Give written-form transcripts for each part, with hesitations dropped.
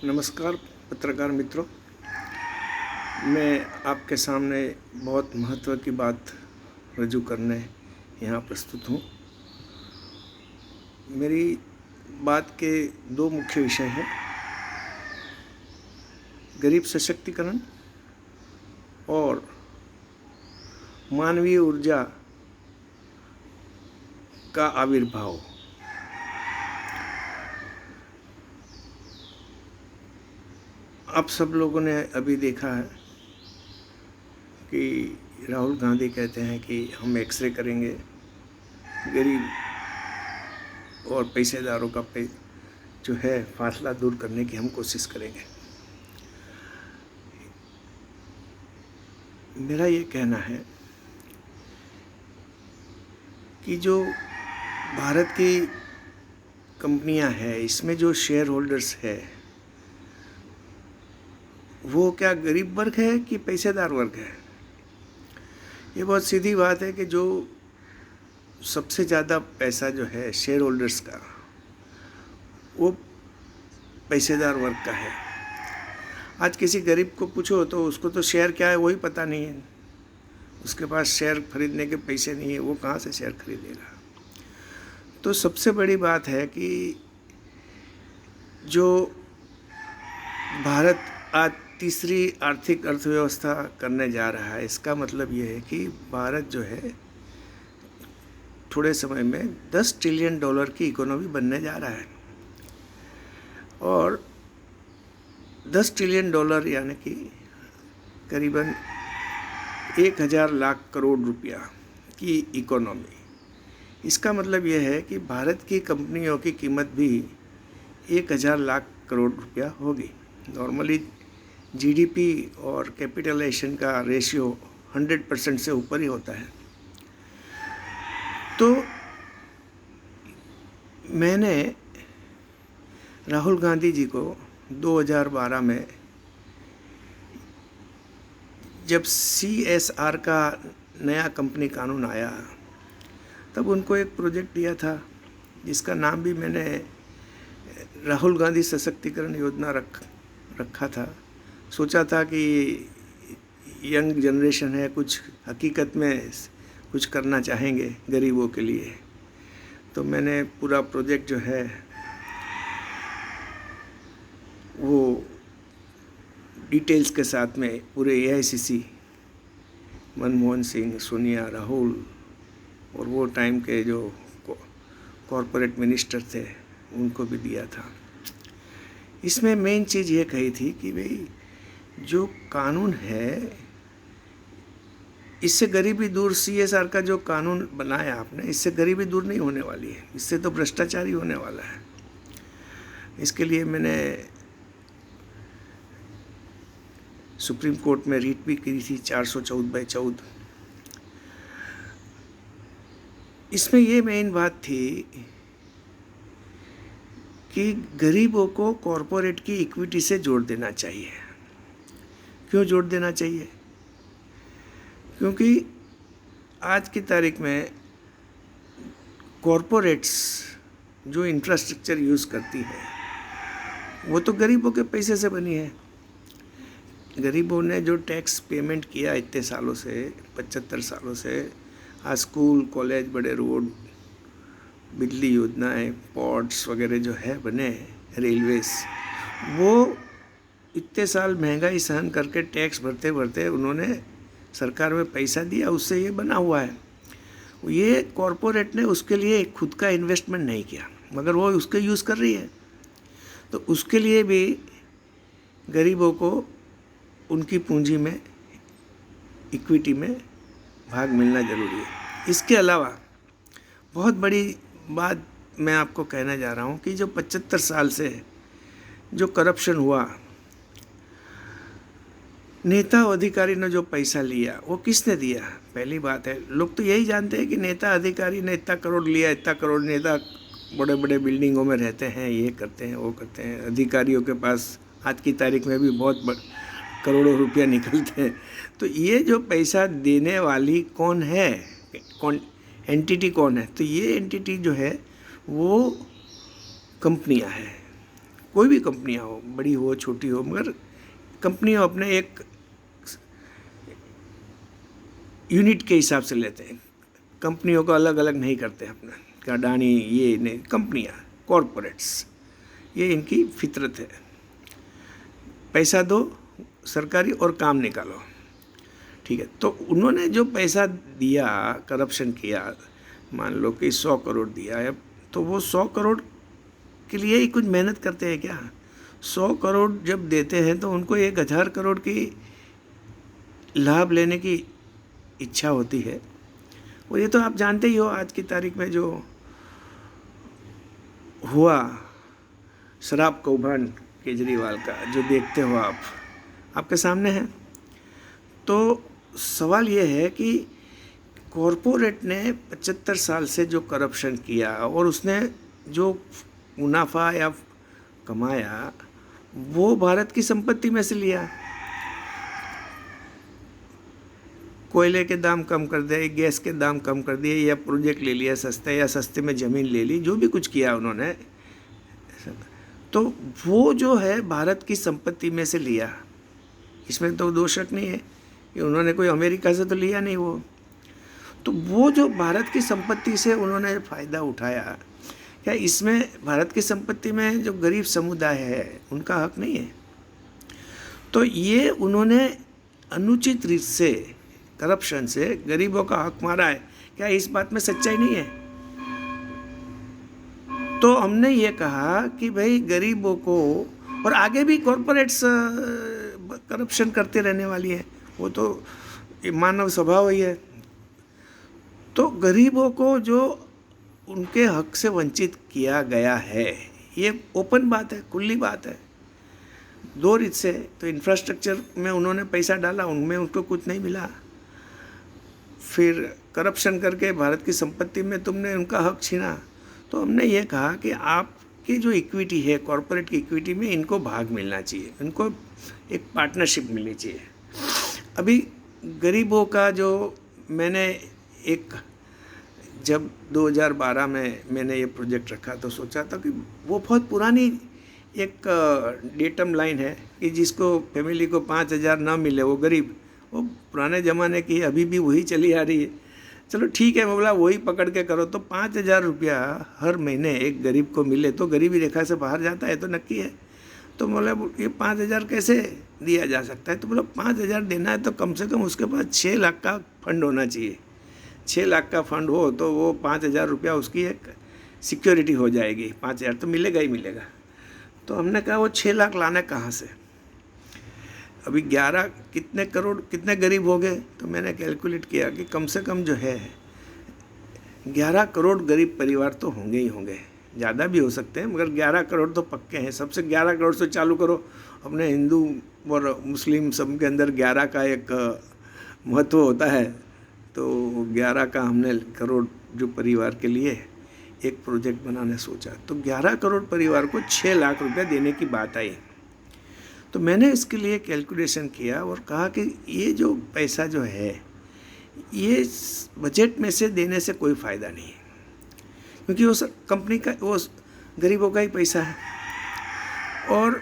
नमस्कार पत्रकार मित्रों, मैं आपके सामने बहुत महत्व की बात रजू करने यहाँ प्रस्तुत हूँ। मेरी बात के दो मुख्य विषय हैं, गरीब सशक्तिकरण और मानवीय ऊर्जा का आविर्भाव। आप सब लोगों ने अभी देखा है कि राहुल गांधी कहते हैं कि हम एक्सरे करेंगे, गरीब और पैसेदारों का जो है फासला दूर करने की हम कोशिश करेंगे। मेरा ये कहना है कि जो भारत की कंपनियां हैं, इसमें जो शेयर होल्डर्स है वो क्या गरीब वर्ग है कि पैसेदार वर्ग है? ये बहुत सीधी बात है कि जो सबसे ज़्यादा पैसा जो है शेयर होल्डर्स का, वो पैसेदार वर्ग का है। आज किसी गरीब को पूछो तो उसको तो शेयर क्या है वही पता नहीं है, उसके पास शेयर खरीदने के पैसे नहीं है, वो कहाँ से शेयर खरीदेगा? तो सबसे बड़ी बात है कि जो भारत आज तीसरी आर्थिक अर्थव्यवस्था करने जा रहा है, इसका मतलब ये है कि भारत जो है थोड़े समय में $10 ट्रिलियन की इकोनॉमी बनने जा रहा है। और $10 ट्रिलियन यानी कि करीबन 1000 लाख करोड़ रुपया की इकोनॉमी। इसका मतलब यह है कि भारत की कंपनियों की कीमत भी 1000 लाख करोड़ रुपया होगी। नॉर्मली जीडीपी और कैपिटलाइजेशन का रेशियो 100% से ऊपर ही होता है। तो मैंने राहुल गांधी जी को 2012 में जब CSR का नया कंपनी कानून आया, तब उनको एक प्रोजेक्ट दिया था जिसका नाम भी मैंने राहुल गांधी सशक्तिकरण योजना रखा था। सोचा था कि यंग जनरेशन है, कुछ हकीकत में कुछ करना चाहेंगे गरीबों के लिए। तो मैंने पूरा प्रोजेक्ट जो है वो डिटेल्स के साथ में पूरे AICC, मनमोहन सिंह, सोनिया, राहुल और वो टाइम के जो कॉरपोरेट मिनिस्टर थे उनको भी दिया था। इसमें मेन चीज़ ये कही थी कि भाई जो कानून है इससे गरीबी दूर, CSR का जो कानून बनाया आपने, इससे गरीबी दूर नहीं होने वाली है, इससे तो भ्रष्टाचार ही होने वाला है। इसके लिए मैंने सुप्रीम कोर्ट में रीट भी की थी 414/14। इसमें ये मेन बात थी कि गरीबों को कॉरपोरेट की इक्विटी से जोड़ देना चाहिए। क्यों जोड़ देना चाहिए? क्योंकि आज की तारीख में कॉरपोरेट्स जो इंफ्रास्ट्रक्चर यूज़ करती है वो तो गरीबों के पैसे से बनी है। गरीबों ने जो टैक्स पेमेंट किया इतने सालों से, 75 सालों से, आज स्कूल, कॉलेज, बड़े रोड, बिजली योजनाएं, पोर्ट्स वगैरह जो है बने, रेलवेज, वो इतने साल महंगाई सहन करके टैक्स भरते भरते उन्होंने सरकार में पैसा दिया, उससे ये बना हुआ है। ये कॉरपोरेट ने उसके लिए खुद का इन्वेस्टमेंट नहीं किया, मगर वो उसके यूज़ कर रही है। तो उसके लिए भी गरीबों को उनकी पूंजी में, इक्विटी में भाग मिलना ज़रूरी है। इसके अलावा बहुत बड़ी बात मैं आपको कहना जा रहा हूँ कि जो 75 साल से जो करप्शन हुआ, नेता अधिकारी ने जो पैसा लिया वो किसने दिया? पहली बात है, लोग तो यही जानते हैं कि नेता अधिकारी ने इतना करोड़ लिया, इतना करोड़। नेता बड़े बड़े बिल्डिंगों में रहते हैं, ये करते हैं, वो करते हैं। अधिकारियों के पास आज की तारीख में भी बहुत करोड़ों रुपया निकलते हैं। तो ये जो पैसा देने वाली कौन है, कौन एंटिटी कौन है? तो ये एंटिटी जो है वो कंपनियां हैं, कोई भी कंपनियां हो, बड़ी हो छोटी हो, मगर कंपनियां अपने एक यूनिट के हिसाब से लेते हैं। कंपनियों को अलग अलग नहीं करते अपना कि अडानी ये नहीं, कंपनियां कॉरपोरेट्स, ये इनकी फितरत है। पैसा दो सरकारी और काम निकालो, ठीक है। तो उन्होंने जो पैसा दिया, करप्शन किया, मान लो कि 100 करोड़ दिया है, तो वो 100 करोड़ के लिए ही कुछ मेहनत करते हैं क्या? 100 करोड़ जब देते हैं तो उनको 1000 करोड़ की लाभ लेने की इच्छा होती है। और ये तो आप जानते ही हो, आज की तारीख में जो हुआ शराब कौभांड केजरीवाल का, जो देखते हो आप, आपके सामने है। तो सवाल ये है कि कॉरपोरेट ने 75 साल से जो करप्शन किया और उसने जो मुनाफा या कमाया वो भारत की संपत्ति में से लिया। कोयले के दाम कम कर दिए, गैस के दाम कम कर दिए, या प्रोजेक्ट ले लिया सस्ते, या सस्ते में ज़मीन ले ली, जो भी कुछ किया उन्होंने, तो वो जो है भारत की संपत्ति में से लिया। इसमें तो दो शक नहीं है कि उन्होंने कोई अमेरिका से तो लिया नहीं वो। तो वो जो भारत की संपत्ति से उन्होंने फ़ायदा उठाया, क्या इसमें भारत की संपत्ति में जो गरीब समुदाय है उनका हक नहीं है? तो ये उन्होंने अनुचित रीत से, करप्शन से गरीबों का हक मारा है। क्या इस बात में सच्चाई नहीं है? तो हमने ये कहा कि भाई गरीबों को, और आगे भी कॉरपोरेट्स करप्शन करते रहने वाली है, वो तो मानव स्वभाव ही है। तो गरीबों को जो उनके हक से वंचित किया गया है, ये ओपन बात है, खुली बात है। दो रीत से, तो इंफ्रास्ट्रक्चर में उन्होंने पैसा डाला, उनमें उनको कुछ नहीं मिला। फिर करप्शन करके भारत की संपत्ति में तुमने उनका हक छीना। तो हमने ये कहा कि आपकी जो इक्विटी है, कॉरपोरेट की इक्विटी में इनको भाग मिलना चाहिए, इनको एक पार्टनरशिप मिलनी चाहिए। अभी गरीबों का जो मैंने एक, जब 2012 में मैंने ये प्रोजेक्ट रखा तो सोचा था कि वो बहुत पुरानी एक डेटम लाइन है कि जिसको फैमिली को 5000 ना मिले वो गरीब, वो पुराने ज़माने की, अभी भी वही चली आ रही है। चलो ठीक है, मैं बोला वही पकड़ के करो। तो 5000 रुपया हर महीने एक गरीब को मिले तो गरीबी रेखा से बाहर जाता है, तो नक्की है। तो बोला ये 5000 कैसे दिया जा सकता है? तो बोला 5000 देना है तो कम से कम उसके पास 6 लाख का फंड होना चाहिए। 6 लाख का फंड हो तो वो 5000 रुपया उसकी एक सिक्योरिटी हो जाएगी। 5000 तो मिलेगा ही मिलेगा। तो हमने कहा वो 6 लाख लाने कहाँ से? अभी 11 कितने करोड़, कितने गरीब हो गए? तो मैंने कैलकुलेट किया कि कम से कम जो है 11 करोड़ गरीब परिवार तो होंगे ही होंगे, ज़्यादा भी हो सकते हैं, मगर 11 करोड़ तो पक्के हैं। सबसे 11 करोड़ से चालू करो। अपने हिंदू और मुस्लिम सब के अंदर 11 का एक महत्व होता है। तो 11 का हमने करोड़ जो परिवार के लिए एक प्रोजेक्ट बनाने सोचा, तो 11 करोड़ परिवार को 6 लाख रुपया देने की बात आई। तो मैंने इसके लिए कैलकुलेशन किया और कहा कि ये जो पैसा जो है ये बजट में से देने से कोई फ़ायदा नहीं है, क्योंकि वो कंपनी का, वो गरीबों का ही पैसा है। और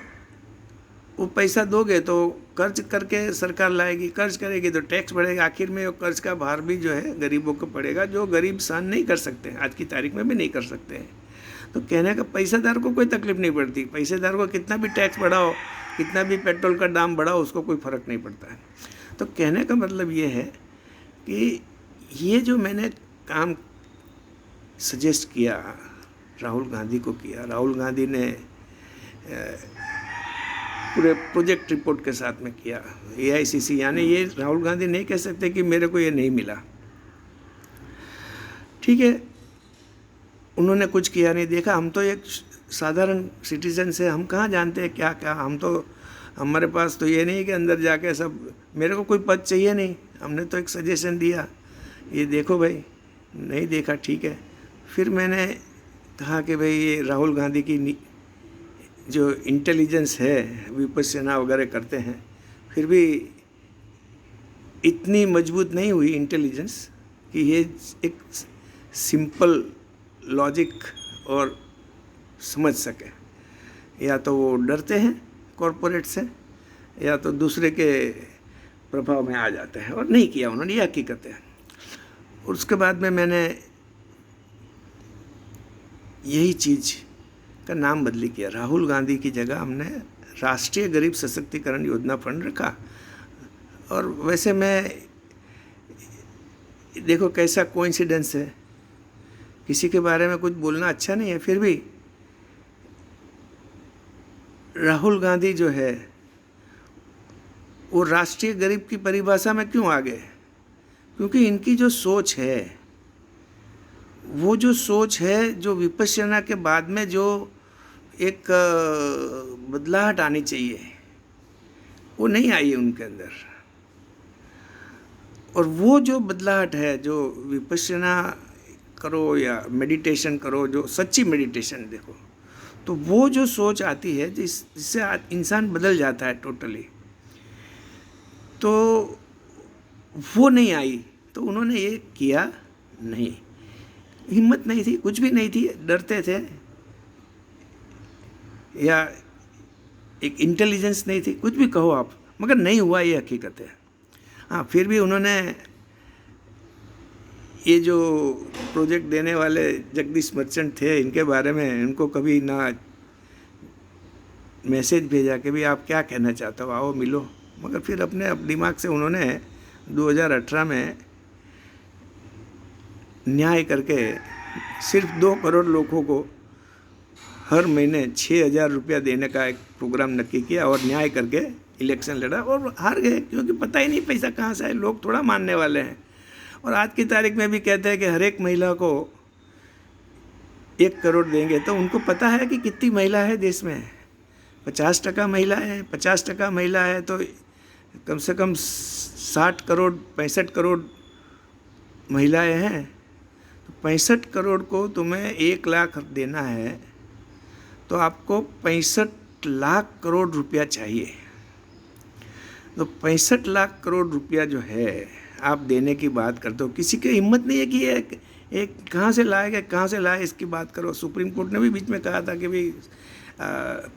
वो पैसा दोगे तो कर्ज करके सरकार लाएगी, कर्ज करेगी तो टैक्स बढ़ेगा, आखिर में वो कर्ज का भार भी जो है गरीबों को पड़ेगा, जो गरीब सहन नहीं कर सकते हैं, आज की तारीख में भी नहीं कर सकते हैं। तो कहने का पैसेदार को कोई तकलीफ नहीं पड़ती, पैसेदार को कितना भी टैक्स बढ़ाओ, कितना भी पेट्रोल का दाम बढ़ाओ, उसको कोई फ़र्क नहीं पड़ता है। तो कहने का मतलब ये है कि ये जो मैंने काम सजेस्ट किया, राहुल गांधी को किया, राहुल गांधी ने पूरे प्रोजेक्ट रिपोर्ट के साथ में किया, AICC, यानी ये राहुल गांधी नहीं कह सकते कि मेरे को ये नहीं मिला। ठीक है, उन्होंने कुछ किया नहीं, देखा। हम तो एक साधारण सिटीजन से, हम कहाँ जानते हैं क्या क्या। हम तो, हमारे पास तो ये नहीं कि अंदर जाके सब, मेरे को कोई पद चाहिए नहीं, हमने तो एक सजेशन दिया, ये देखो भाई। नहीं देखा, ठीक है। फिर मैंने कहा कि भाई ये राहुल गांधी की जो इंटेलिजेंस है, विपश्यना वगैरह करते हैं, फिर भी इतनी मजबूत नहीं हुई इंटेलिजेंस कि ये एक सिंपल लॉजिक और समझ सके। या तो वो डरते हैं कॉरपोरेट से, या तो दूसरे के प्रभाव में आ जाते हैं, और नहीं किया उन्होंने, ये हकीकत है। और उसके बाद में मैंने यही चीज़ का नाम बदली किया। राहुल गांधी की जगह हमने राष्ट्रीय गरीब सशक्तिकरण योजना फंड रखा। और वैसे मैं, देखो कैसा कोइंसिडेंस है, किसी के बारे में कुछ बोलना अच्छा नहीं है, फिर भी राहुल गांधी जो है वो राष्ट्रीय गरीब की परिभाषा में क्यों आ गए? क्योंकि इनकी जो सोच है, वो जो सोच है, जो विपश्यना के बाद में जो एक बदलाहट आनी चाहिए, वो नहीं आई है उनके अंदर। और वो जो बदलाहट है, जो विपश्यना करो या मेडिटेशन करो, जो सच्ची मेडिटेशन देखो, तो वो जो सोच आती है जिससे इंसान बदल जाता है टोटली, तो वो नहीं आई। तो उन्होंने ये किया नहीं, हिम्मत नहीं थी, कुछ भी नहीं थी, डरते थे, या एक इंटेलिजेंस नहीं थी, कुछ भी कहो आप, मगर नहीं हुआ, ये हकीकत है। हाँ, फिर भी उन्होंने ये जो प्रोजेक्ट देने वाले जगदीश मर्चेंट थे, इनके बारे में इनको कभी ना मैसेज भेजा कि भाई आप क्या कहना चाहते हो, आओ मिलो, मगर फिर अपने दिमाग से उन्होंने 2018 में न्याय करके सिर्फ 2 करोड़ लोगों को हर महीने 6,000 रुपया देने का एक प्रोग्राम नक्की किया, और न्याय करके इलेक्शन लड़ा और हार गए, क्योंकि पता ही नहीं पैसा कहाँ से आए, लोग थोड़ा मानने वाले हैं। और आज की तारीख में भी कहते हैं कि हर एक महिला को 1 करोड़ देंगे, तो उनको पता है कि कितनी महिला है देश में, 50% महिला है, 50% महिला है, तो कम से कम 60 करोड़ 65 करोड़ महिलाएं हैं। तो 65 करोड़ को तुम्हें 1 लाख देना है, तो आपको 65 लाख करोड़ रुपया चाहिए। तो 65 लाख करोड़ रुपया जो है आप देने की बात करते हो, किसी की हिम्मत नहीं है कि एक कहाँ से लाएगा, कहाँ से लाए, इसकी बात करो। सुप्रीम कोर्ट ने भी बीच में कहा था कि भाई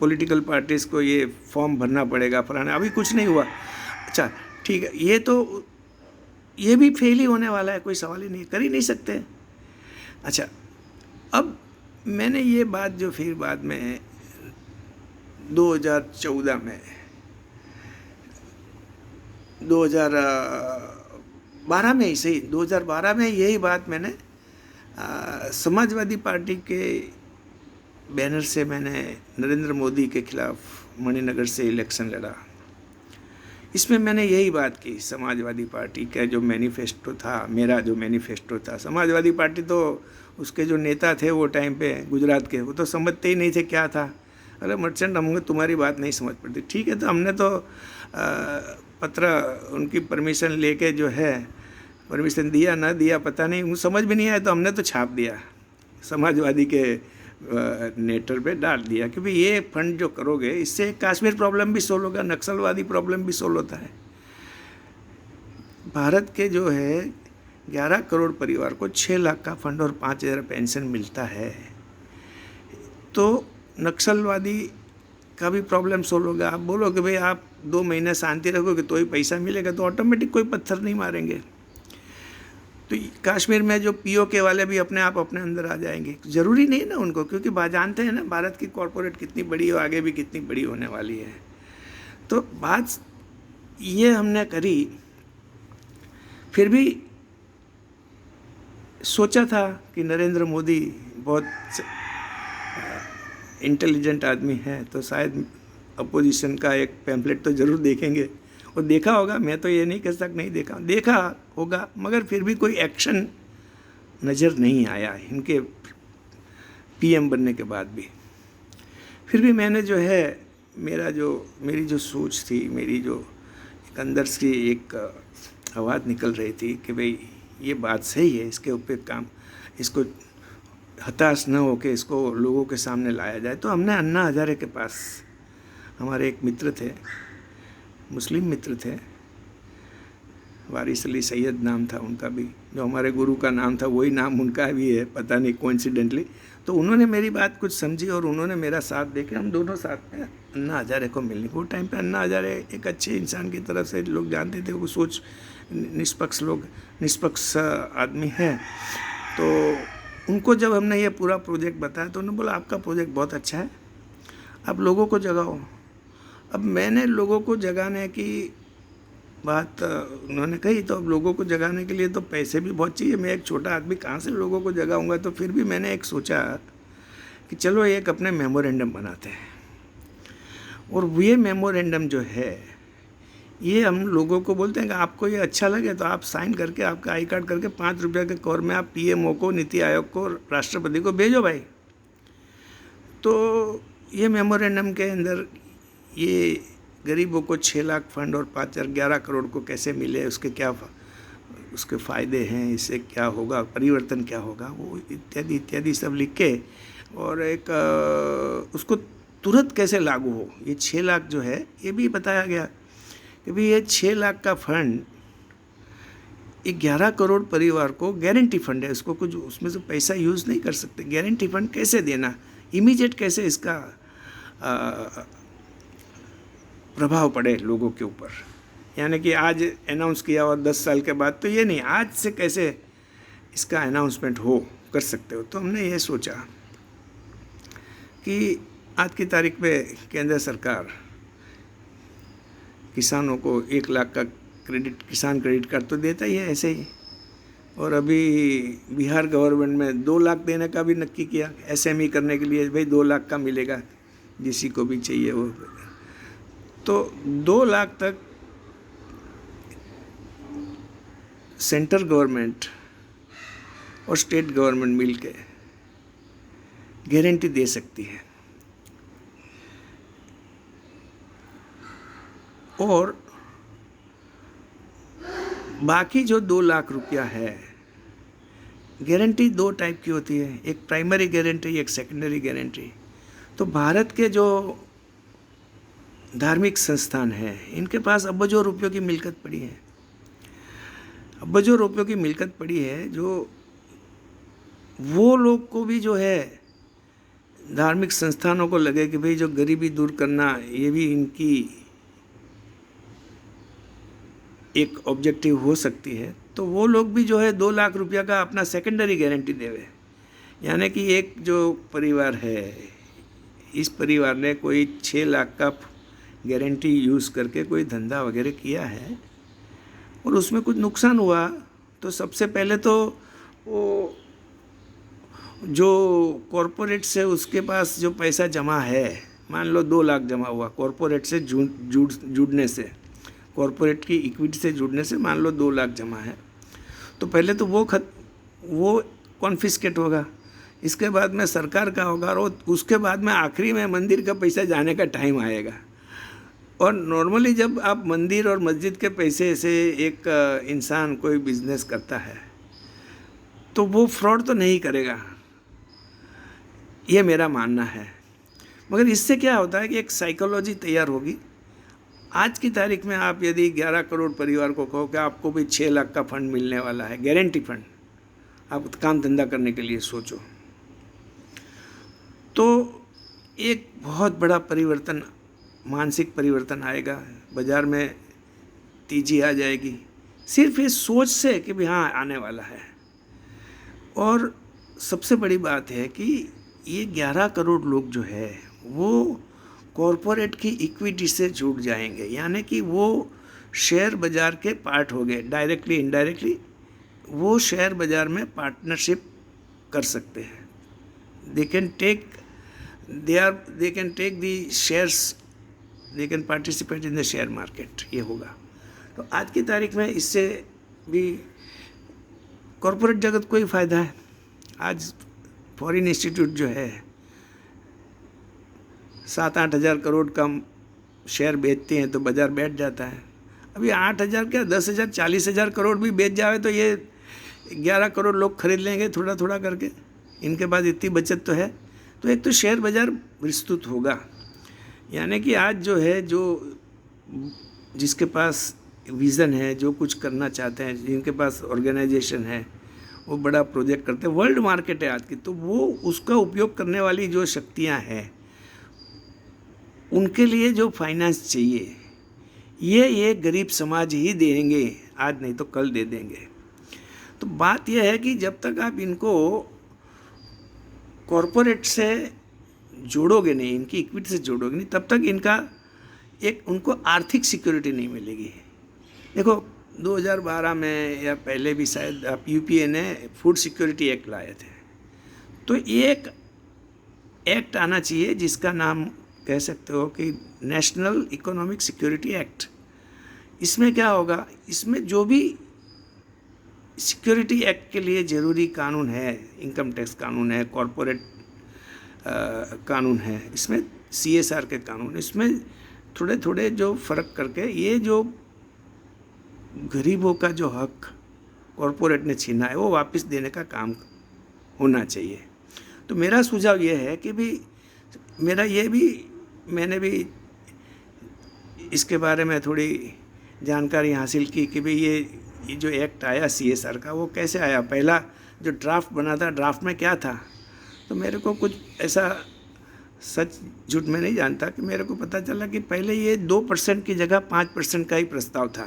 पॉलिटिकल पार्टीज़ को ये फॉर्म भरना पड़ेगा, फलाना, अभी कुछ नहीं हुआ। अच्छा ठीक है, ये भी फेल ही होने वाला है, कोई सवाल ही नहीं, कर ही नहीं सकते। अच्छा, अब मैंने ये बात जो फिर बाद में 2014 में 2012 में ही सही, 2012 में यही बात मैंने समाजवादी पार्टी के बैनर से मैंने नरेंद्र मोदी के खिलाफ मणिनगर से इलेक्शन लड़ा। इसमें मैंने यही बात की, समाजवादी पार्टी का जो मैनिफेस्टो था, मेरा जो मैनिफेस्टो था, समाजवादी पार्टी तो उसके जो नेता थे वो टाइम पे गुजरात के, वो तो समझते ही नहीं थे क्या था। अरे मर्चेंट, हम तुम्हारी बात नहीं समझ पड़ती। ठीक है, तो हमने तो पत्र उनकी परमिशन लेके जो है, परमिशन दिया ना दिया पता नहीं, उनको समझ भी नहीं आया, तो हमने तो छाप दिया, समाजवादी के नेटर पे डाल दिया कि भाई ये फंड जो करोगे, इससे कश्मीर प्रॉब्लम भी सोल्व होगा, नक्सलवादी प्रॉब्लम भी सोल्व होता है। भारत के जो है 11 करोड़ परिवार को 6 लाख का फंड और 5,000 पेंशन मिलता है, तो नक्सलवादी का भी प्रॉब्लम सोल्व होगा। आप बोलो कि भाई आप 2 महीने शांति रखोगे तो ही पैसा मिलेगा, तो ऑटोमेटिक कोई पत्थर नहीं मारेंगे। तो कश्मीर में जो पीओके वाले भी अपने आप अपने अंदर आ जाएंगे, ज़रूरी नहीं ना उनको, क्योंकि जानते हैं ना भारत की कॉरपोरेट कितनी बड़ी हो, आगे भी कितनी बड़ी होने वाली है। तो बात ये हमने करी, फिर भी सोचा था कि नरेंद्र मोदी बहुत इंटेलिजेंट आदमी है, तो शायद अपोजिशन का एक पैम्फलेट तो ज़रूर देखेंगे, और देखा होगा। मैं तो ये नहीं कह सकता नहीं देखा होगा, मगर फिर भी कोई एक्शन नज़र नहीं आया इनके पीएम बनने के बाद भी। फिर भी मैंने जो है, मेरी जो सोच थी, मेरी जो एक अंदर से एक आवाज़ निकल रही थी कि भाई ये बात सही है, इसके ऊपर काम, इसको हताश न होकर इसको लोगों के सामने लाया जाए। तो हमने अन्ना हजारे के पास, हमारे एक मित्र थे, मुस्लिम मित्र थे, वारिस अली सैयद नाम था उनका भी, जो हमारे गुरु का नाम था वही नाम उनका भी है, पता नहीं कोइंसिडेंटली। तो उन्होंने मेरी बात कुछ समझी और उन्होंने मेरा साथ देके हम दोनों साथ में अन्ना हजारे को मिलने। वो टाइम पे अन्ना हजारे एक अच्छे इंसान की तरफ से लोग जानते थे, वो सोच निष्पक्ष आदमी हैं। तो उनको जब हमने ये पूरा प्रोजेक्ट बताया तो उन्होंने बोला आपका प्रोजेक्ट बहुत अच्छा है, आप लोगों को जगाओ। अब मैंने लोगों को जगाने की बात उन्होंने कही, तो अब लोगों को जगाने के लिए तो पैसे भी बहुत चाहिए। मैं एक छोटा आदमी कहाँ से लोगों को जगाऊंगा। तो फिर भी मैंने एक सोचा कि चलो एक अपने मेमोरेंडम बनाते हैं, और ये मेमोरेंडम जो है ये हम लोगों को बोलते हैं कि आपको ये अच्छा लगे तो आप साइन करके आपका आई कार्ड करके 5 रुपये के कौर में आप पीएमओ को, नीति आयोग को, राष्ट्रपति को भेजो भाई। तो ये मेमोरेंडम के अंदर ये गरीबों को 6 लाख फंड और 11 करोड़ को कैसे मिले, उसके क्या उसके फ़ायदे हैं, इससे क्या होगा, परिवर्तन क्या होगा, वो इत्यादि इत्यादि सब लिख के, और एक उसको तुरंत कैसे लागू हो। ये 6 लाख जो है ये भी बताया गया कि भाई ये 6 लाख का फंड 11 करोड़ परिवार को गारंटी फंड है, उसको कुछ उसमें से पैसा यूज़ नहीं कर सकते। गारंटी फंड कैसे देना, इमीडिएट कैसे इसका प्रभाव पड़े लोगों के ऊपर, यानी कि आज अनाउंस किया और 10 साल के बाद, तो ये नहीं, आज से कैसे इसका अनाउंसमेंट कर सकते हो। तो हमने ये सोचा कि आज की तारीख में केंद्र सरकार किसानों को 1 लाख का किसान क्रेडिट कार्ड तो देता ही है ऐसे ही, और अभी बिहार गवर्नमेंट में 2 लाख देने का भी नक्की किया एसएमई करने के लिए, भाई 2 लाख का मिलेगा जिसी को भी चाहिए वो। तो 2 लाख तक सेंट्रल गवर्नमेंट और स्टेट गवर्नमेंट मिलके गारंटी दे सकती है, और बाकी जो 2 लाख रुपया है, गारंटी 2 टाइप की होती है, एक प्राइमरी गारंटी, एक सेकेंडरी गारंटी। तो भारत के जो धार्मिक संस्थान हैं इनके पास अरबों रुपयों की मिल्कत पड़ी है, अरबों रुपयों की मिल्कत पड़ी है, जो वो लोग को भी जो है धार्मिक संस्थानों को लगे कि भाई जो गरीबी दूर करना ये भी इनकी एक ऑब्जेक्टिव हो सकती है, तो वो लोग भी जो है 2 लाख रुपया का अपना सेकेंडरी गारंटी देवे। यानी कि एक जो परिवार है, इस परिवार ने कोई 6 लाख का गारंटी यूज़ करके कोई धंधा वगैरह किया है और उसमें कुछ नुकसान हुआ, तो सबसे पहले तो वो जो कॉरपोरेट से उसके पास जो पैसा जमा है, मान लो 2 लाख जमा हुआ कॉरपोरेट से जुड़ने से, कॉरपोरेट की इक्विटी से जुड़ने से मान लो 2 लाख जमा है, तो पहले तो वो कॉन्फिस्केट होगा, इसके बाद में सरकार का होगा, और उसके बाद में आखिरी में मंदिर का पैसा जाने का टाइम आएगा। और नॉर्मली जब आप मंदिर और मस्जिद के पैसे से एक इंसान कोई बिजनेस करता है तो वो फ्रॉड तो नहीं करेगा, ये मेरा मानना है। मगर इससे क्या होता है कि एक साइकोलॉजी तैयार होगी। आज की तारीख में आप यदि 11 करोड़ परिवार को कहो कि आपको भी 6 लाख का फंड मिलने वाला है, गारंटी फंड, आप काम धंधा करने के लिए सोचो, तो एक बहुत बड़ा परिवर्तन, मानसिक परिवर्तन आएगा, बाज़ार में तेजी आ जाएगी सिर्फ इस सोच से कि भाई हाँ आने वाला है। और सबसे बड़ी बात है कि ये 11 करोड़ लोग जो है वो कॉरपोरेट की इक्विटी से जुड़ जाएंगे, यानी कि वो शेयर बाज़ार के पार्ट हो गए, डायरेक्टली इनडायरेक्टली वो शेयर बाज़ार में पार्टनरशिप कर सकते हैं। They can take the shares, they can participate in the share market, ये होगा। तो आज की तारीख में इससे भी कॉरपोरेट जगत को ही फ़ायदा है। आज फॉरेन इंस्टीट्यूट जो है 7-8 हज़ार करोड़ का शेयर बेचते हैं तो बाज़ार बैठ जाता है। अभी 8 हज़ार क्या 10 हज़ार 40 हज़ार करोड़ भी बेच जाए तो ये 11 करोड़ लोग खरीद लेंगे थोड़ा थोड़ा करके, इनके पास इतनी बचत तो है। तो एक तो शेयर बाज़ार विस्तृत होगा, यानी कि आज जो है जो जिसके पास विज़न है, जो कुछ करना चाहते हैं, जिनके पास ऑर्गेनाइजेशन है, वो बड़ा प्रोजेक्ट करते हैं, वर्ल्ड मार्केट है आज की, तो वो उसका उपयोग करने वाली जो शक्तियां हैं उनके लिए जो फाइनेंस चाहिए ये गरीब समाज ही देंगे, आज नहीं तो कल दे देंगे। तो बात यह है कि जब तक आप इनको कॉरपोरेट से जोड़ोगे नहीं, इनकी इक्विटी से जोड़ोगे नहीं, तब तक इनका एक उनको आर्थिक सिक्योरिटी नहीं मिलेगी। देखो 2012 में या पहले भी शायद आप यूपीए ने फूड सिक्योरिटी एक्ट लाए थे, तो एक एक्ट आना चाहिए जिसका नाम कह सकते हो कि नेशनल इकोनॉमिक सिक्योरिटी एक्ट। इसमें क्या होगा, इसमें जो भी सिक्योरिटी एक्ट के लिए ज़रूरी कानून है, इनकम टैक्स कानून है, कॉरपोरेट कानून है, इसमें CSR के कानून, इसमें थोड़े थोड़े जो फ़र्क करके ये जो गरीबों का जो हक कॉरपोरेट ने छीना है वो वापस देने का काम होना चाहिए। तो मेरा सुझाव ये है कि भी मेरा ये भी मैंने भी इसके बारे में थोड़ी जानकारी हासिल की कि भाई ये जो एक्ट आया CSR का वो कैसे आया। पहला जो ड्राफ्ट बना था, ड्राफ्ट में क्या था, तो मेरे को कुछ ऐसा सच झूठ में नहीं जानता कि मेरे को पता चला कि पहले ये 2% की जगह 5% का ही प्रस्ताव था,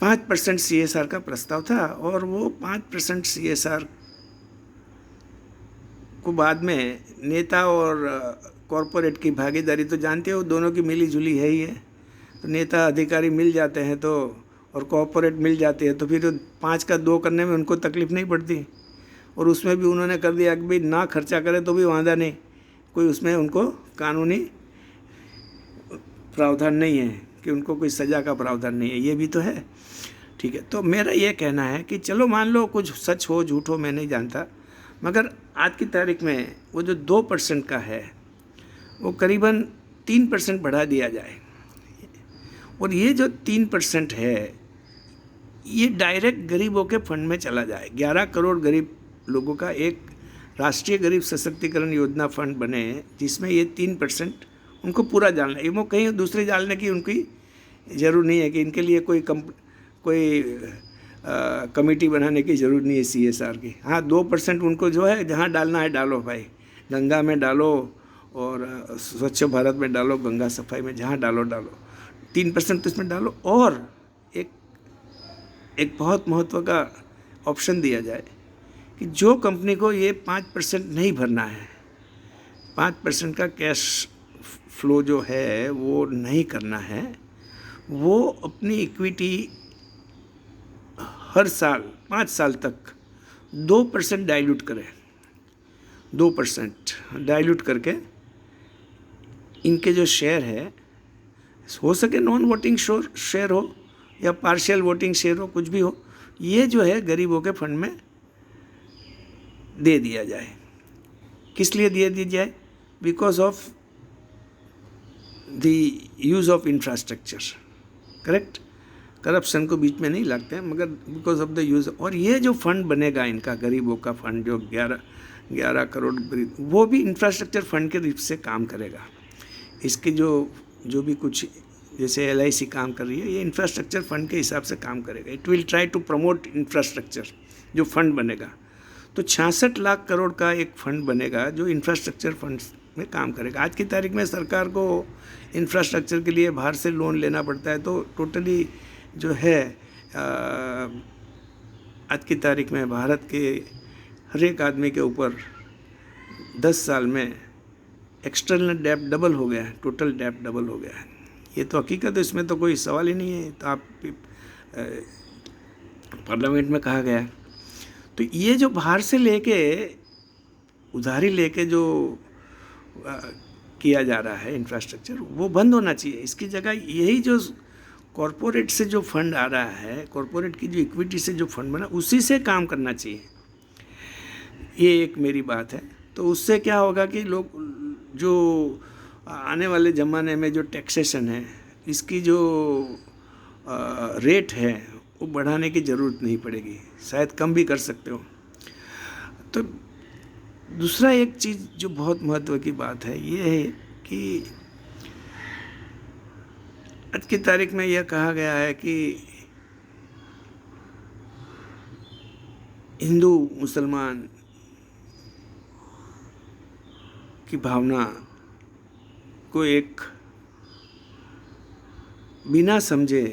5% CSR का प्रस्ताव था। और वो 5% CSR को बाद में नेता और कॉरपोरेट की भागीदारी तो जानते हो, दोनों की मिली जुली है ही है। तो नेता अधिकारी मिल जाते हैं तो और कॉरपोरेट मिल जाती है, तो फिर 5 का 2 करने में उनको तकलीफ़ नहीं पड़ती। और उसमें भी उन्होंने कर दिया कि भाई ना खर्चा करे तो भी वादा नहीं, कोई उसमें उनको कानूनी प्रावधान नहीं है कि उनको कोई सज़ा का प्रावधान नहीं है, ये भी तो है। ठीक है, तो मेरा ये कहना है कि चलो मान लो कुछ सच हो झूठ हो मैं नहीं जानता, मगर आज की तारीख में वो जो 2% का है वो करीबन 3% बढ़ा दिया जाए। और ये जो 3% है ये डायरेक्ट गरीबों के फंड में चला जाए। 11 करोड़ गरीब लोगों का एक राष्ट्रीय गरीब सशक्तिकरण योजना फंड बने जिसमें ये 3% उनको पूरा डालना है। वो कहीं दूसरी डालने की उनकी ज़रूर नहीं है कि इनके लिए कोई कमेटी बनाने की ज़रूरत नहीं है CSR की। हाँ 2% उनको जो है जहाँ डालना है डालो भाई, गंगा में डालो और स्वच्छ भारत में डालो, गंगा सफाई में जहाँ डालो 3% तो इसमें डालो। और एक बहुत महत्व का ऑप्शन दिया जाए कि जो कंपनी को ये 5% नहीं भरना है, 5% का कैश फ्लो जो है वो नहीं करना है, वो अपनी इक्विटी हर साल 5 साल तक 2% डाइल्यूट करें, 2% डाइल्यूट करके इनके जो शेयर है, हो सके नॉन वोटिंग शेयर हो या पार्शियल वोटिंग शेयर हो, कुछ भी हो, ये जो है गरीबों के फंड में दे दिया जाए। किस लिए दे दी जाए? Because of the use of infrastructure, correct. Corruption को बीच में नहीं लगते हैं, मगर बिकॉज ऑफ द यूज़। और ये जो फंड बनेगा इनका गरीबों का फंड जो 11 करोड़ गरीब, वो भी इंफ्रास्ट्रक्चर फंड के रूप से काम करेगा। इसके जो भी कुछ जैसे LIC काम कर रही है, ये इंफ्रास्ट्रक्चर फंड के हिसाब से काम करेगा। It will try to promote infrastructure, जो फंड बनेगा। तो 66 लाख करोड़ का एक फंड बनेगा जो इंफ्रास्ट्रक्चर फंड में काम करेगा। आज की तारीख में सरकार को इंफ्रास्ट्रक्चर के लिए बाहर से लोन लेना पड़ता है, तो टोटली जो है आज की तारीख में भारत के हर एक आदमी के ऊपर 10 साल में एक्सटर्नल डेब्ट डबल हो गया है, टोटल डेब्ट डबल हो गया है। ये तो हकीकत है, इसमें तो कोई सवाल ही नहीं है। तो आप पार्लियामेंट में कहा गया है। तो ये जो बाहर से लेके उधारी लेके जो किया जा रहा है इंफ्रास्ट्रक्चर, वो बंद होना चाहिए। इसकी जगह यही जो कॉरपोरेट से जो फंड आ रहा है, कॉरपोरेट की जो इक्विटी से जो फंड बना, उसी से काम करना चाहिए। ये एक मेरी बात है। तो उससे क्या होगा कि लोग जो आने वाले ज़माने में जो टैक्सेशन है, इसकी जो रेट है वो बढ़ाने की ज़रूरत नहीं पड़ेगी, शायद कम भी कर सकते हो। तो दूसरा एक चीज़ जो बहुत महत्व की बात है ये है कि आज की तारीख में यह कहा गया है कि हिंदू मुसलमान की भावना को एक बिना समझे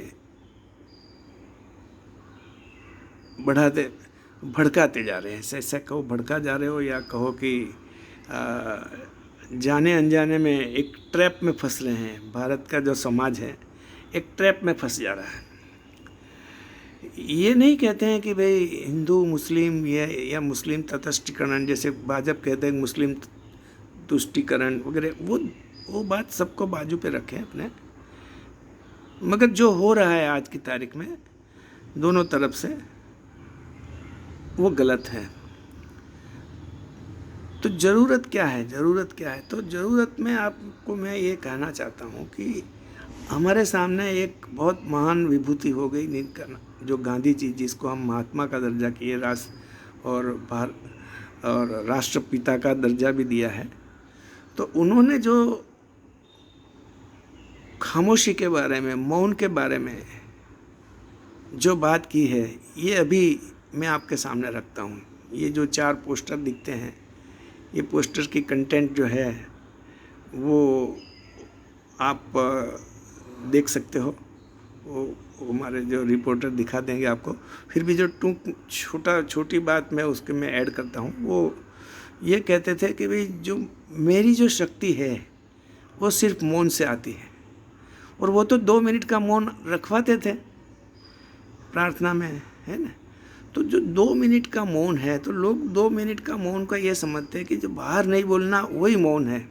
भड़काते जा रहे हैं। ऐसा कहो भड़का जा रहे हो, या कहो कि जाने अनजाने में एक ट्रैप में फंस रहे हैं। भारत का जो समाज है एक ट्रैप में फंस जा रहा है। ये नहीं कहते हैं कि भाई हिंदू मुस्लिम या मुस्लिम तटस्थीकरण, जैसे भाजपा कहते हैं मुस्लिम तुष्टीकरण वगैरह, वो बात सबको बाजू पे रखें अपने। मगर जो हो रहा है आज की तारीख में दोनों तरफ से, वो गलत है। तो ज़रूरत क्या है? तो ज़रूरत में आपको मैं ये कहना चाहता हूँ कि हमारे सामने एक बहुत महान विभूति हो गई जो गांधी जी, जिसको हम महात्मा का दर्जा किए, और राष्ट्रपिता का दर्जा भी दिया है। तो उन्होंने जो खामोशी के बारे में, मौन के बारे में जो बात की है, ये अभी मैं आपके सामने रखता हूँ। ये जो 4 पोस्टर दिखते हैं, ये पोस्टर की कंटेंट जो है वो आप देख सकते हो। वो हमारे जो रिपोर्टर दिखा देंगे आपको। फिर भी जो छोटी बात मैं उसके में ऐड करता हूँ, वो ये कहते थे कि भाई जो मेरी जो शक्ति है वो सिर्फ मौन से आती है। और वो तो 2 मिनट का मौन रखवाते थे प्रार्थना में, है ना। तो जो 2 मिनट का मौन है, तो लोग 2 मिनट का मौन का ये समझते हैं कि जो बाहर नहीं बोलना वही मौन है।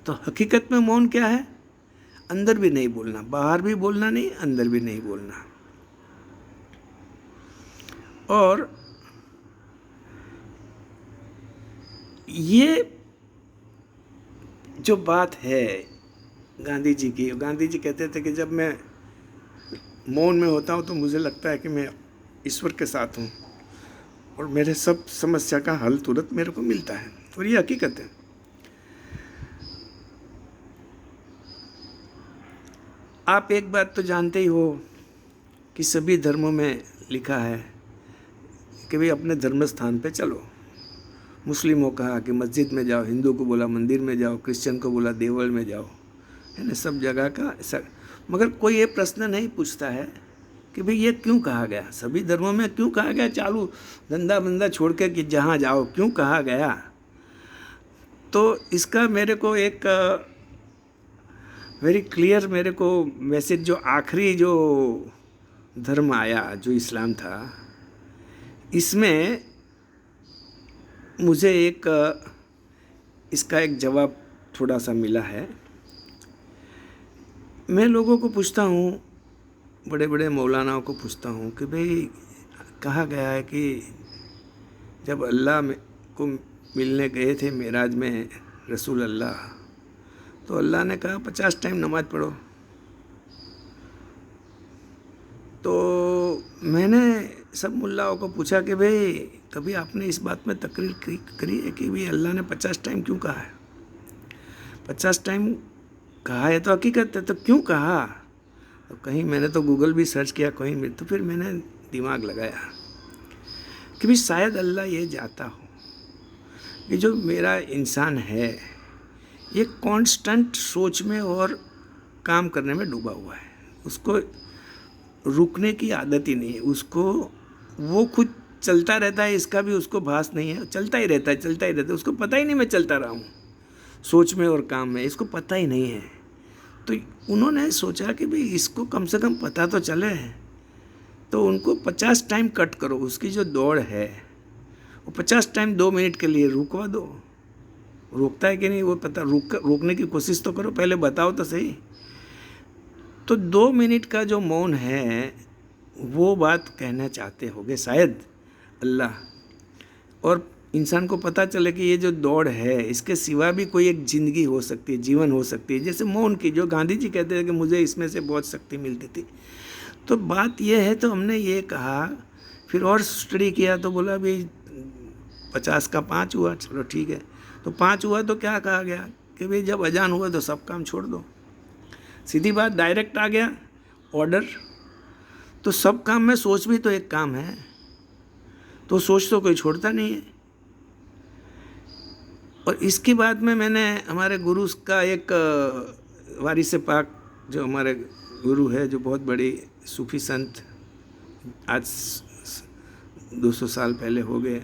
तो हकीकत में मौन क्या है? अंदर भी नहीं बोलना, बाहर भी बोलना नहीं, अंदर भी नहीं बोलना। और ये जो बात है गांधी जी की, गांधी जी कहते थे कि जब मैं मौन में होता हूँ तो मुझे लगता है कि मैं ईश्वर के साथ हूँ और मेरे सब समस्या का हल तुरंत मेरे को मिलता है। और ये हकीकत है। आप एक बात तो जानते ही हो कि सभी धर्मों में लिखा है कि भाई अपने धर्म स्थान पे चलो। मुस्लिमों कहा कि मस्जिद में जाओ, हिंदू को बोला मंदिर में जाओ, क्रिश्चियन को बोला देवल में जाओ, है ना, सब जगह का ऐसा। मगर कोई ये प्रश्न नहीं पूछता है कि भाई ये क्यों कहा गया, सभी धर्मों में क्यों कहा गया, चालू धंधा बंदा छोड़ के कि जहाँ जाओ, क्यों कहा गया। तो इसका मेरे को एक वेरी क्लियर मेरे को मैसेज, जो आखिरी जो धर्म आया जो इस्लाम था, इसमें मुझे इसका एक जवाब थोड़ा सा मिला है। मैं लोगों को पूछता हूँ, बड़े बड़े मौलानाओं को पूछता हूँ कि भाई कहा गया है कि जब अल्लाह को मिलने गए थे मेराज में रसूल अल्लाह, तो अल्लाह ने कहा 50 टाइम नमाज पढ़ो। तो मैंने सब मुल्लाओं को पूछा कि भाई कभी आपने इस बात में तकरीर करी है कि भाई अल्लाह ने 50 टाइम क्यों कहा है? 50 टाइम कहा है तो हकीकत है, तो क्यों कहा? तो कहीं मैंने तो गूगल भी सर्च किया, कहीं तो फिर मैंने दिमाग लगाया कि भाई शायद अल्लाह ये चाहता हो कि जो मेरा इंसान है ये कांस्टेंट सोच में और काम करने में डूबा हुआ है, उसको रुकने की आदत ही नहीं है, उसको वो खुद चलता रहता है, इसका भी उसको भास नहीं है, चलता ही रहता है, उसको पता ही नहीं मैं चलता रहा हूँ सोच में और काम में, इसको पता ही नहीं है। तो उन्होंने सोचा कि भाई इसको कम से कम पता तो चले, तो उनको 50 टाइम कट करो, उसकी जो दौड़ है वो 50 टाइम 2 मिनट के लिए रुकवा दो। रोकता है कि नहीं वो पता, रोकने की कोशिश तो करो, पहले बताओ तो सही। तो 2 मिनट का जो मौन है वो बात कहना चाहते होंगे शायद अल्लाह, और इंसान को पता चले कि ये जो दौड़ है इसके सिवा भी कोई एक ज़िंदगी हो सकती है, जीवन हो सकती है, जैसे मौन की, जो गांधी जी कहते थे कि मुझे इसमें से बहुत शक्ति मिलती थी। तो बात ये है, तो हमने ये कहा, फिर और स्टडी किया तो बोला भाई 50 का 5 हुआ, चलो ठीक है। तो 5 हुआ तो क्या कहा गया कि भाई जब अजान हुआ तो सब काम छोड़ दो। सीधी बात, डायरेक्ट आ गया ऑर्डर। तो सब काम में सोच भी तो एक काम है। तो सोच तो कोई छोड़ता नहीं है। और इसके बाद में मैंने हमारे गुरु का एक वारिस पाक जो हमारे गुरु है, जो बहुत बड़ी सूफी संत, आज 200 साल पहले हो गए,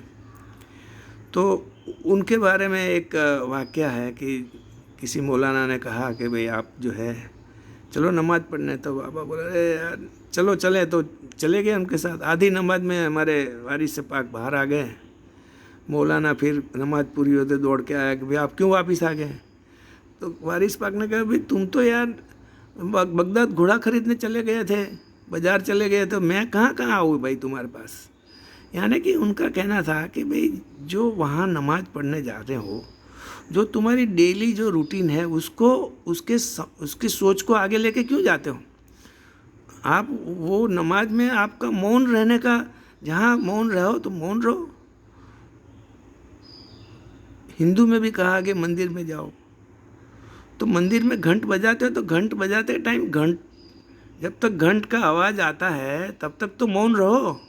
तो उनके बारे में एक वाक़या है कि किसी मौलाना ने कहा कि भाई आप जो है चलो नमाज़ पढ़ने। तो बाबा बोले अरे यार चलो चले, तो चले गए उनके साथ। आधी नमाज में हमारे वारिस पाक बाहर आ गए। मौलाना फिर नमाज पूरी होते दौड़ के आया कि भाई आप क्यों वापस आ गए। तो वारिस पाक ने कहा भाई तुम तो यार बगदाद घोड़ा खरीदने चले गए थे, बाज़ार चले गए, तो मैं कहाँ कहाँ आऊँ भाई तुम्हारे पास। यानी कि उनका कहना था कि भाई जो वहाँ नमाज पढ़ने जाते हो, जो तुम्हारी डेली जो रूटीन है उसको उसकी सोच को आगे लेके क्यों जाते हो आप। वो नमाज में आपका मौन रहने का, जहाँ मौन रहो तो मौन रहो। हिंदू में भी कहा कि मंदिर में जाओ, तो मंदिर में घंट बजाते हो तो घंट बजाते टाइम जब तक घंट का आवाज़ आता है तब तक तो मौन रहो।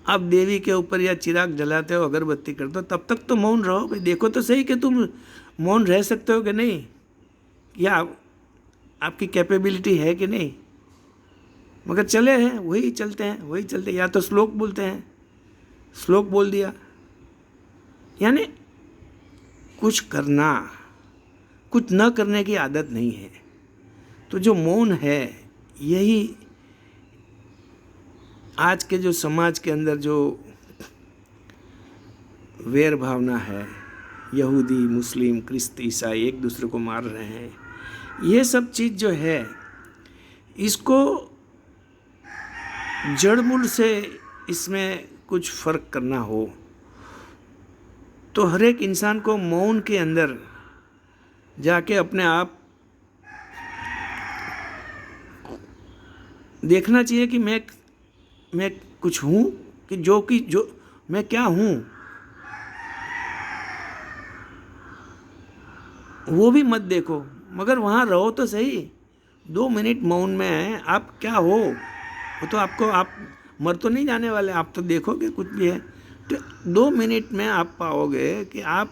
आप देवी के ऊपर या चिराग जलाते हो, अगरबत्ती करते हो, तब तक तो मौन रहो। भाई देखो तो सही कि तुम मौन रह सकते हो कि नहीं, या आपकी कैपेबिलिटी है कि नहीं। मगर चले हैं वही चलते हैं, वही चलते, या तो श्लोक बोलते हैं, श्लोक बोल दिया। यानी कुछ करना, कुछ न करने की आदत नहीं है। तो जो मौन है, यही आज के जो समाज के अंदर जो वैर भावना है, यहूदी मुस्लिम क्रिस्त ईसाई एक दूसरे को मार रहे हैं, ये सब चीज़ जो है इसको जड़ मूल से इसमें कुछ फ़र्क करना हो तो हर एक इंसान को मौन के अंदर जाके अपने आप देखना चाहिए कि मैं कुछ हूँ, कि जो मैं क्या हूँ, वो भी मत देखो, मगर वहाँ रहो तो सही। 2 मिनट मौन में आप क्या हो, वो तो आपको, आप मर तो नहीं जाने वाले, आप तो देखोगे कुछ भी है। तो 2 मिनट में आप पाओगे कि आप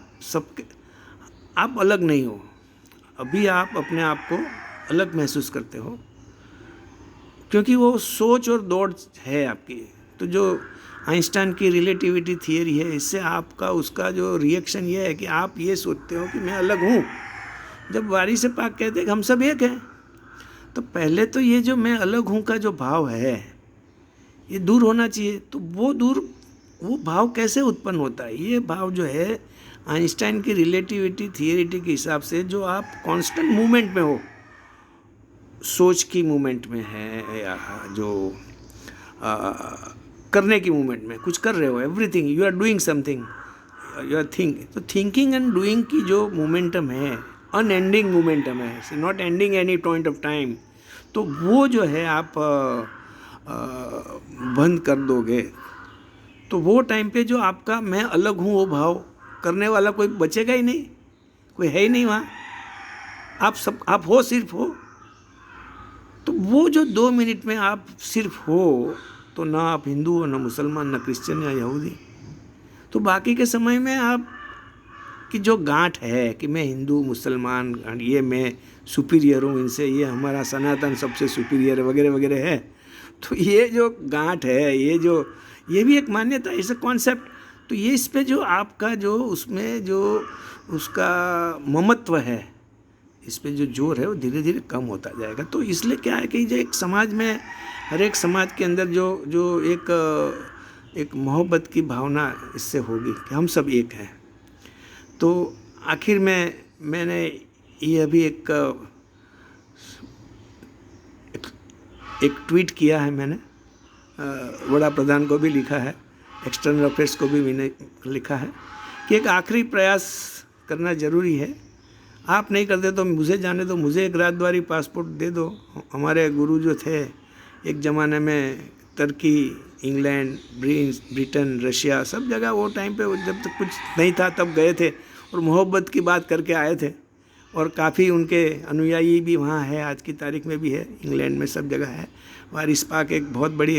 अलग नहीं हो। अभी आप अपने आप को अलग महसूस करते हो, क्योंकि वो सोच और दौड़ है आपकी। तो जो आइंस्टाइन की रिलेटिविटी थियरी है, इससे आपका उसका जो रिएक्शन ये है कि आप ये सोचते हो कि मैं अलग हूँ। जब वारिस पाक कहते हैं कि हम सब एक हैं, तो पहले तो ये जो मैं अलग हूँ का जो भाव है ये दूर होना चाहिए। तो वो भाव कैसे उत्पन्न होता है? ये भाव जो है आइंस्टाइन की रिलेटिविटी थियरी के हिसाब से, जो आप कांस्टेंट मूवमेंट में हो, सोच की मूवमेंट में है, या जो करने की मूवमेंट में कुछ कर रहे हो, everything you are doing something, you are तो थिंकिंग एंड डूइंग की जो मोमेंटम है, अनएंडिंग मोमेंटम है, not ending any point of time. तो वो जो है आप बंद कर दोगे तो वो टाइम पे जो आपका मैं अलग हूँ वो भाव करने वाला कोई बचेगा ही नहीं, कोई है ही नहीं वहाँ। आप हो, सिर्फ हो। तो वो जो 2 मिनट में आप सिर्फ हो, तो ना आप हिंदू हो, ना मुसलमान, ना क्रिश्चियन या यहूदी। तो बाकी के समय में आप कि जो गांठ है कि मैं हिंदू मुसलमान, ये मैं सुपीरियर हूँ इनसे, ये हमारा सनातन सबसे सुपीरियर वगैरह वगैरह है, तो ये जो गांठ है, ये भी एक मान्यता, इस कॉन्सेप्ट। तो ये इस पे जो आपका जो उसमें जो उसका ममत्व है, इस पे जो जोर है वो धीरे धीरे कम होता जाएगा। तो इसलिए क्या है कि जो एक समाज में, हर एक समाज के अंदर जो एक मोहब्बत की भावना इससे होगी कि हम सब एक हैं। तो आखिर में मैंने ये अभी एक ट्वीट किया है, मैंने वड़ा प्रधान को भी लिखा है, एक्सटर्नल अफेयर्स को भी मैंने लिखा है कि एक आखिरी प्रयास करना ज़रूरी है। आप नहीं करते तो मुझे जाने दो, मुझे एक राजद्वारी पासपोर्ट दे दो। हमारे गुरु जो थे एक ज़माने में तुर्की, इंग्लैंड, ब्रिटेन, रशिया, सब जगह वो टाइम पे जब तक कुछ नहीं था तब गए थे और मोहब्बत की बात करके आए थे। और काफ़ी उनके अनुयायी भी वहाँ है, आज की तारीख में भी है, इंग्लैंड में सब जगह है। वारिस पाक एक बहुत बड़ी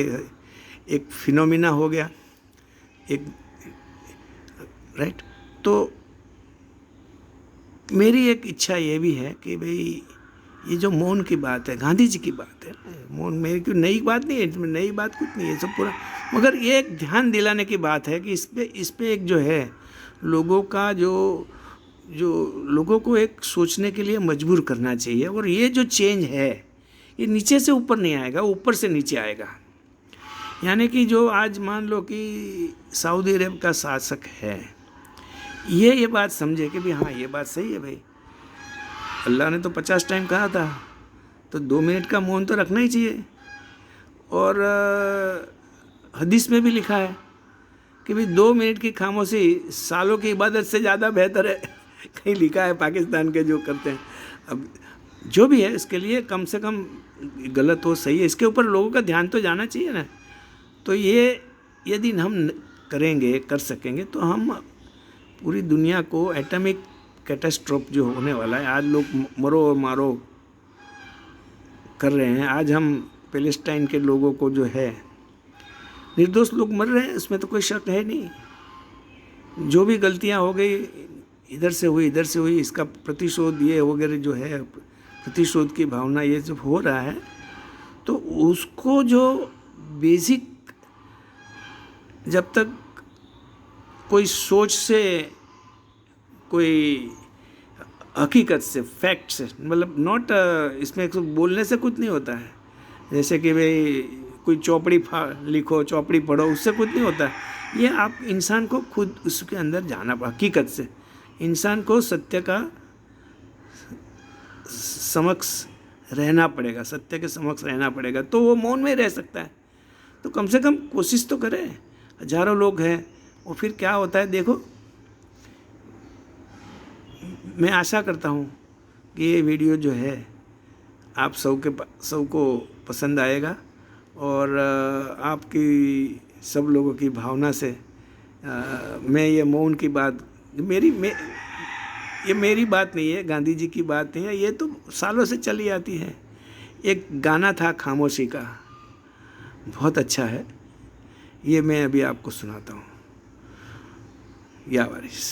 एक फिनोमिना हो गया, एक राइट। तो मेरी एक इच्छा ये भी है कि भाई ये जो मौन की बात है, गांधी जी की बात है, मौन मेरी कोई नई बात नहीं है, इसमें नई बात कुछ नहीं है, सब पूरा, मगर ये एक ध्यान दिलाने की बात है कि इस पे एक जो है लोगों का जो जो लोगों को एक सोचने के लिए मजबूर करना चाहिए। और ये जो चेंज है ये नीचे से ऊपर नहीं आएगा, ऊपर से नीचे आएगा। यानी कि जो आज मान लो कि सऊदी अरब का शासक है, ये बात समझे कि भाई हाँ ये बात सही है भाई, अल्लाह ने तो 50 टाइम कहा था, तो 2 मिनट का मौन तो रखना ही चाहिए। और हदीस में भी लिखा है कि भाई 2 मिनट की खामोशी सालों की इबादत से ज़्यादा बेहतर है। कहीं लिखा है पाकिस्तान के जो करते हैं। अब जो भी है इसके लिए कम से कम, गलत हो सही है, इसके ऊपर लोगों का ध्यान तो जाना चाहिए ना। तो ये यदि हम करेंगे, कर सकेंगे, तो हम पूरी दुनिया को एटॉमिक कैटास्ट्रोफ जो होने वाला है, आज लोग मरो और मारो कर रहे हैं, आज हम पैलेस्टाइन के लोगों को जो है, निर्दोष लोग मर रहे हैं, उसमें तो कोई शक है नहीं। जो भी गलतियां हो गई इधर से हुई, इसका प्रतिशोध ये वगैरह जो है, प्रतिशोध की भावना ये जब हो रहा है, तो उसको जो बेसिक, जब तक कोई सोच से, कोई हकीकत से, फैक्ट से, मतलब नॉट, इसमें बोलने से कुछ नहीं होता है। जैसे कि भाई कोई चौपड़ी लिखो, चौपड़ी पढ़ो, उससे कुछ नहीं होता है। ये आप इंसान को खुद उसके अंदर जाना पड़ा, हकीकत से इंसान को सत्य का समक्ष रहना पड़ेगा, सत्य के समक्ष रहना पड़ेगा, तो वो मौन में रह सकता है। तो कम से कम कोशिश तो करें। हजारों लोग हैं, और फिर क्या होता है देखो। मैं आशा करता हूँ कि ये वीडियो जो है आप सबको पसंद आएगा, और आपकी सब लोगों की भावना से मैं ये मौन की बात, ये मेरी बात नहीं है, गांधी जी की बात नहीं है, ये तो सालों से चली आती है। एक गाना था खामोशी का, बहुत अच्छा है, ये मैं अभी आपको सुनाता हूँ। या वारिस।